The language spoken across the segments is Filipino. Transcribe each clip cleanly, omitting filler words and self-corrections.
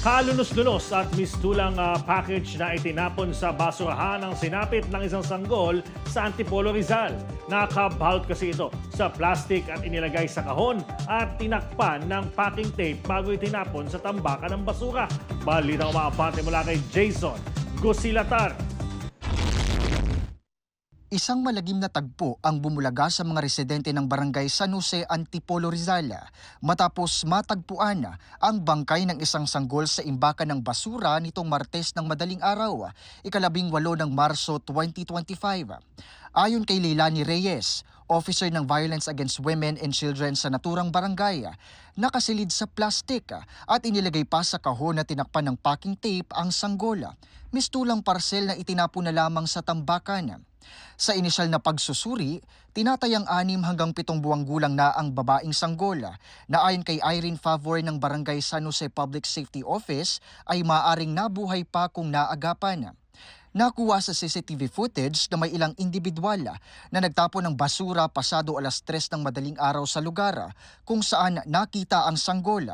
Kalunos-lunos at mistulang package na itinapon sa basurahan ang sinapit ng isang sanggol sa Antipolo, Rizal. Nakabalot kasi ito sa plastic at inilagay sa kahon at tinakpan ng packing tape bago itinapon sa tambakan ng basura. Balitang umaabante mula kay Jason Gusilatar. Isang malagim na tagpo ang bumulaga sa mga residente ng barangay San Jose, Antipolo, Rizal matapos matagpuan ang bangkay ng isang sanggol sa imbakan ng basura nitong Martes ng madaling araw, 18 ng Marso 2025. Ayon kay Leilani Reyes, Officer ng Violence Against Women and Children sa naturang barangay, nakasilid sa plastik at inilagay pa sa kahon na tinakpan ng packing tape ang sanggol. Mistulang parcel na itinapon na lamang sa tambakan. Sa inisyal na pagsusuri, tinatayang 6 hanggang 7 buwang gulang na ang babaeng sanggol na ayon kay Irene Favor ng Barangay San Jose Public Safety Office ay maaring nabuhay pa kung naagapan. Nakuha sa CCTV footage na may ilang individual na nagtapon ng basura pasado 3:00 ng madaling araw sa lugar kung saan nakita ang sanggol.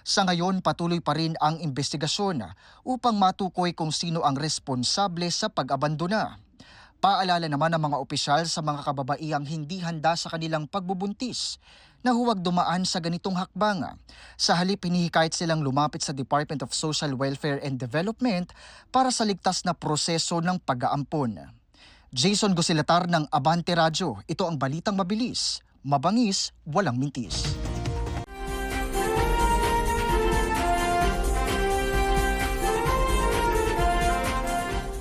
Sa ngayon, patuloy pa rin ang investigasyon upang matukoy kung sino ang responsable sa pag-abandona. Paalala naman ng mga opisyal sa mga kababaihang hindi handa sa kanilang pagbubuntis na huwag dumaan sa ganitong hakbang. Sa halip, hinihikayat silang lumapit sa Department of Social Welfare and Development para sa ligtas na proseso ng pag-aampon. Jason Gusilatar ng Abante Radyo. Ito ang balitang mabilis, mabangis, walang mintis.